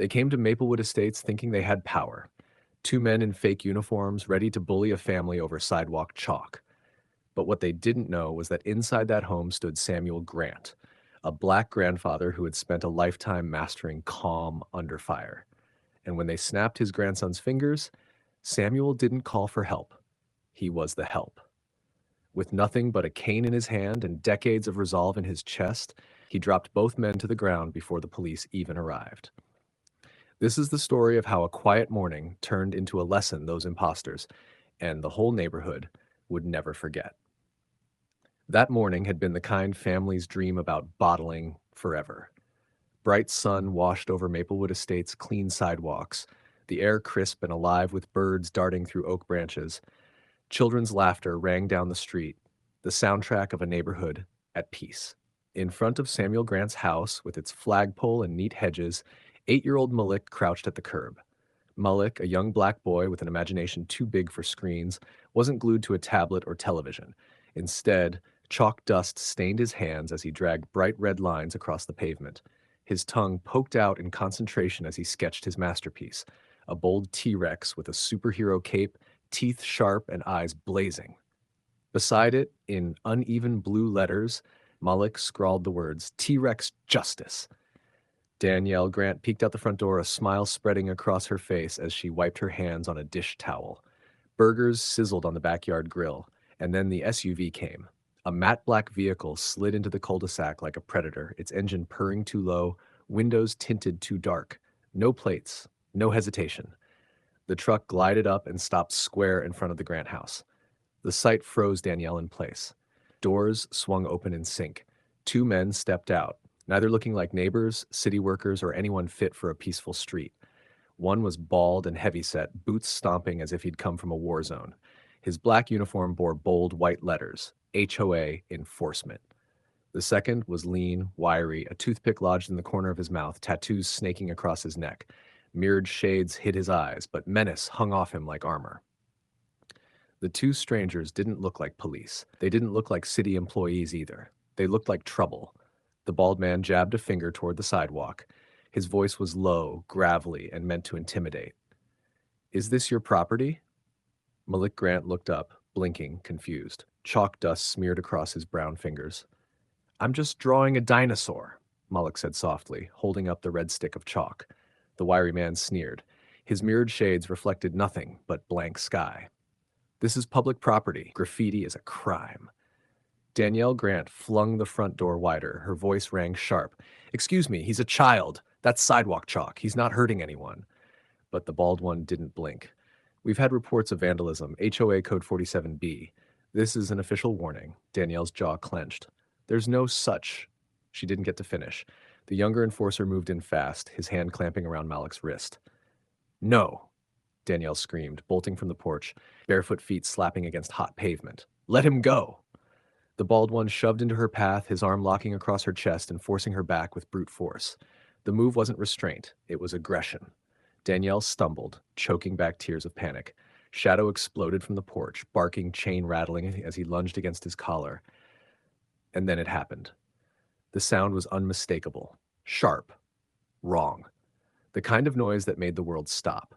They came to Maplewood Estates thinking they had power. Two men in fake uniforms ready to bully a family over sidewalk chalk. But what they didn't know was that inside that home stood Samuel Grant, a black grandfather who had spent a lifetime mastering calm under fire. And when they snapped his grandson's fingers, Samuel didn't call for help. He was the help. With nothing but a cane in his hand and decades of resolve in his chest, he dropped both men to the ground before the police even arrived. This is the story of how a quiet morning turned into a lesson those imposters and the whole neighborhood would never forget. That morning had been the kind families dream about bottling forever. Bright sun washed over Maplewood Estates' clean sidewalks, the air crisp and alive with birds darting through oak branches. Children's laughter rang down the street, the soundtrack of a neighborhood at peace. In front of Samuel Grant's house, with its flagpole and neat hedges, 8-year-old Malik crouched at the curb. Malik, a young black boy with an imagination too big for screens, wasn't glued to a tablet or television. Instead, chalk dust stained his hands as he dragged bright red lines across the pavement. His tongue poked out in concentration as he sketched his masterpiece, a bold T-Rex with a superhero cape, teeth sharp and eyes blazing. Beside it, in uneven blue letters, Malik scrawled the words, "T-Rex Justice." Danielle Grant peeked out the front door, a smile spreading across her face as she wiped her hands on a dish towel. Burgers sizzled on the backyard grill, and then the SUV came. A matte black vehicle slid into the cul-de-sac like a predator, its engine purring too low, windows tinted too dark. No plates, no hesitation. The truck glided up and stopped square in front of the Grant house. The sight froze Danielle in place. Doors swung open in sync. Two men stepped out, neither looking like neighbors, city workers, or anyone fit for a peaceful street. One was bald and heavyset, boots stomping as if he'd come from a war zone. His black uniform bore bold white letters, HOA Enforcement. The second was lean, wiry, a toothpick lodged in the corner of his mouth, tattoos snaking across his neck. Mirrored shades hid his eyes, but menace hung off him like armor. The two strangers didn't look like police. They didn't look like city employees either. They looked like trouble. The bald man jabbed a finger toward the sidewalk. His voice was low, gravelly, and meant to intimidate. "Is this your property?" Malik Grant looked up, blinking, confused. Chalk dust smeared across his brown fingers. "I'm just drawing a dinosaur," Malik said softly, holding up the red stick of chalk. The wiry man sneered. His mirrored shades reflected nothing but blank sky. "This is public property. Graffiti is a crime." Danielle Grant flung the front door wider. Her voice rang sharp. "Excuse me, he's a child. That's sidewalk chalk. He's not hurting anyone." But the bald one didn't blink. "We've had reports of vandalism, HOA Code 47B. This is an official warning." Danielle's jaw clenched. "There's no such." She didn't get to finish. The younger enforcer moved in fast, his hand clamping around Malik's wrist. "No," Danielle screamed, bolting from the porch, barefoot feet slapping against hot pavement. "Let him go." The bald one shoved into her path, his arm locking across her chest and forcing her back with brute force. The move wasn't restraint, it was aggression. Danielle stumbled, choking back tears of panic. Shadow exploded from the porch, barking, chain rattling as he lunged against his collar. And then it happened. The sound was unmistakable, sharp, wrong. The kind of noise that made the world stop.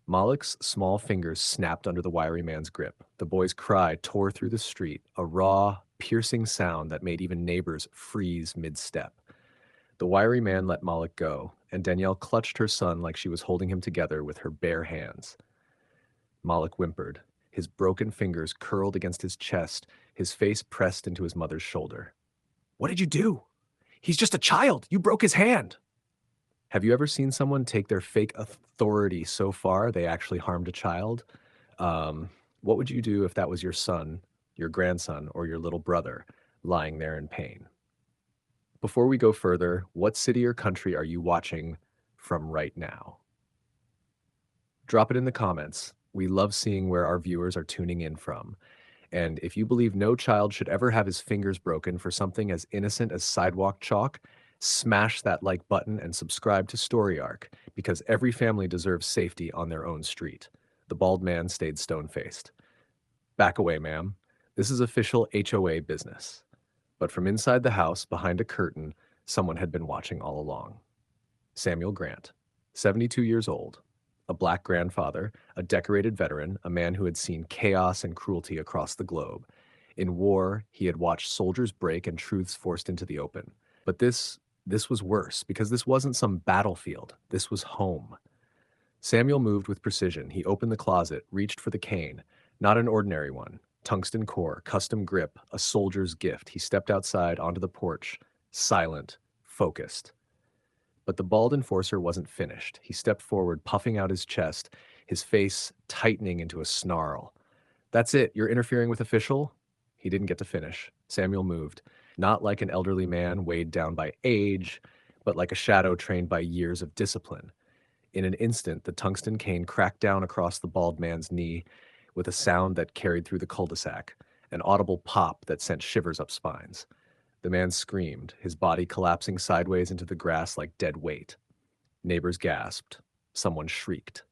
Malik's small fingers snapped under the wiry man's grip. The boy's cry tore through the street, a raw, piercing sound that made even neighbors freeze mid-step. The wiry man let Malik go, and Danielle clutched her son like she was holding him together with her bare hands. Malik whimpered. His broken fingers curled against his chest, his face pressed into his mother's shoulder. "What did you do? He's just a child! You broke his hand!" Have you ever seen someone take their fake authority so far they actually harmed a child? What would you do if that was your son, your grandson, or your little brother lying there in pain? Before we go further, what city or country are you watching from right now? Drop it in the comments. We love seeing where our viewers are tuning in from. And if you believe no child should ever have his fingers broken for something as innocent as sidewalk chalk, smash that like button and subscribe to Story Arc, because every family deserves safety on their own street. The bald man stayed stone-faced. "Back away, ma'am. This is official HOA business." But from inside the house, behind a curtain, someone had been watching all along. Samuel Grant. 72 years old, a black grandfather, a decorated veteran, a man who had seen chaos and cruelty across the globe. In war, he had watched soldiers break and truths forced into the open. But this was worse because this wasn't some battlefield. This was home. Samuel moved with precision. He opened the closet, reached for the cane, not an ordinary one. Tungsten core, custom grip, a soldier's gift. He stepped outside onto the porch, silent, focused. But the bald enforcer wasn't finished. He stepped forward, puffing out his chest, his face tightening into a snarl. "That's it, you're interfering with official?" He didn't get to finish. Samuel moved, not like an elderly man weighed down by age, but like a shadow trained by years of discipline. In an instant, the tungsten cane cracked down across the bald man's knee with a sound that carried through the cul-de-sac, an audible pop that sent shivers up spines. The man screamed, his body collapsing sideways into the grass like dead weight. Neighbors gasped. Someone shrieked.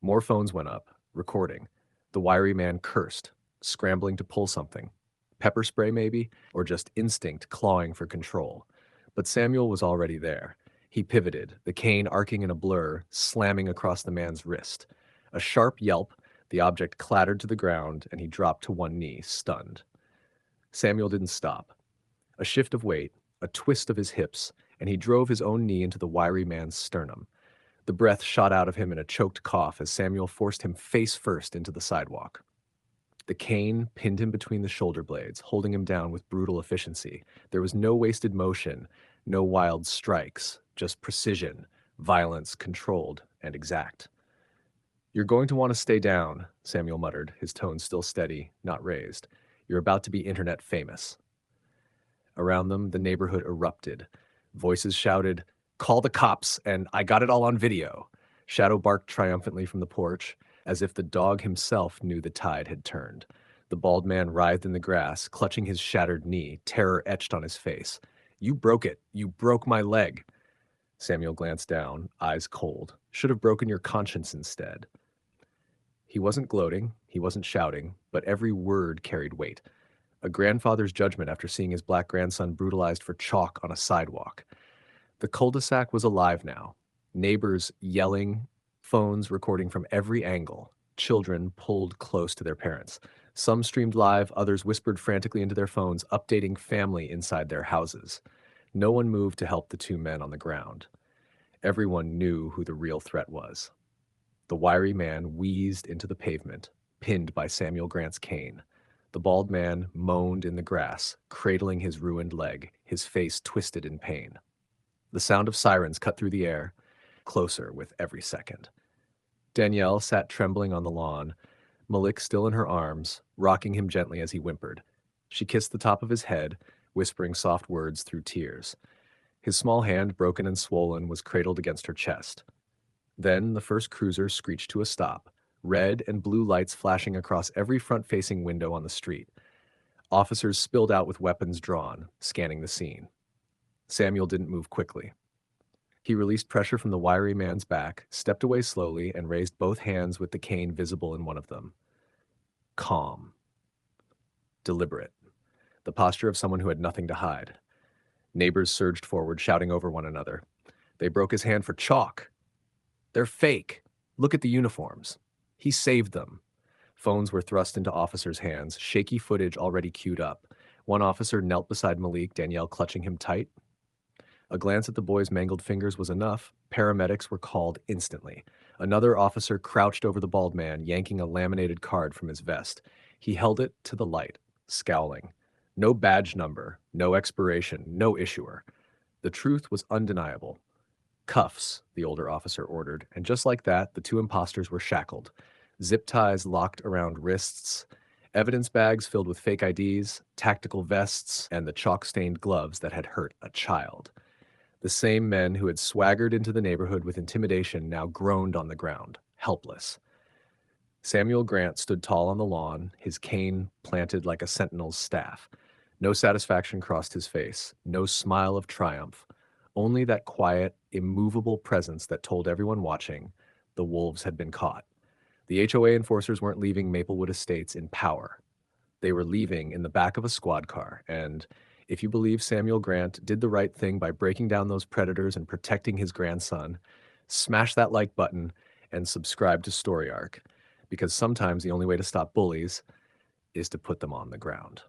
More phones went up, recording. The wiry man cursed, scrambling to pull something. Pepper spray, maybe, or just instinct clawing for control. But Samuel was already there. He pivoted, the cane arcing in a blur, slamming across the man's wrist. A sharp yelp, the object clattered to the ground, and he dropped to one knee, stunned. Samuel didn't stop. A shift of weight, a twist of his hips, and he drove his own knee into the wiry man's sternum. The breath shot out of him in a choked cough as Samuel forced him face first into the sidewalk. The cane pinned him between the shoulder blades, holding him down with brutal efficiency. There was no wasted motion, no wild strikes, just precision, violence controlled and exact. "You're going to want to stay down," Samuel muttered, his tone still steady, not raised. "You're about to be internet famous." Around them, the neighborhood erupted. Voices shouted, "Call the cops," and "I got it all on video." Shadow barked triumphantly from the porch, as if the dog himself knew the tide had turned. The bald man writhed in the grass, clutching his shattered knee, terror etched on his face. "You broke it. You broke my leg." Samuel glanced down, eyes cold. "Should have broken your conscience instead." He wasn't gloating, he wasn't shouting, but every word carried weight. A grandfather's judgment after seeing his black grandson brutalized for chalk on a sidewalk. The cul-de-sac was alive now. Neighbors yelling, phones recording from every angle, children pulled close to their parents. Some streamed live, others whispered frantically into their phones, updating family inside their houses. No one moved to help the two men on the ground. Everyone knew who the real threat was. The wiry man wheezed into the pavement, pinned by Samuel Grant's cane. The bald man moaned in the grass, cradling his ruined leg, his face twisted in pain. The sound of sirens cut through the air, closer with every second. Danielle sat trembling on the lawn, Malik still in her arms, rocking him gently as he whimpered. She kissed the top of his head, whispering soft words through tears. His small hand, broken and swollen, was cradled against her chest. Then the first cruiser screeched to a stop, red and blue lights flashing across every front-facing window on the street. Officers spilled out with weapons drawn, scanning the scene. Samuel didn't move quickly. He released pressure from the wiry man's back, stepped away slowly, and raised both hands with the cane visible in one of them. Calm. Deliberate. The posture of someone who had nothing to hide. Neighbors surged forward, shouting over one another. They broke his hand for chalk. "They're fake. Look at the uniforms." He saved them. Phones were thrust into officers' hands, shaky footage already queued up. One officer knelt beside Malik, Danielle clutching him tight. A glance at the boy's mangled fingers was enough. Paramedics were called instantly. Another officer crouched over the bald man, yanking a laminated card from his vest. He held it to the light, scowling. No badge number, no expiration, no issuer. The truth was undeniable. "Cuffs," the older officer ordered, and just like that, the two impostors were shackled. Zip ties locked around wrists, evidence bags filled with fake IDs, tactical vests, and the chalk-stained gloves that had hurt a child. The same men who had swaggered into the neighborhood with intimidation now groaned on the ground, helpless. Samuel Grant stood tall on the lawn, his cane planted like a sentinel's staff. No satisfaction crossed his face, no smile of triumph, only that quiet, immovable presence that told everyone watching the wolves had been caught. The HOA enforcers weren't leaving Maplewood Estates in power. They were leaving in the back of a squad car, and if you believe Samuel Grant did the right thing by breaking down those predators and protecting his grandson, Smash that like button and subscribe to Story Arc, because sometimes the only way to stop bullies is to put them on the ground.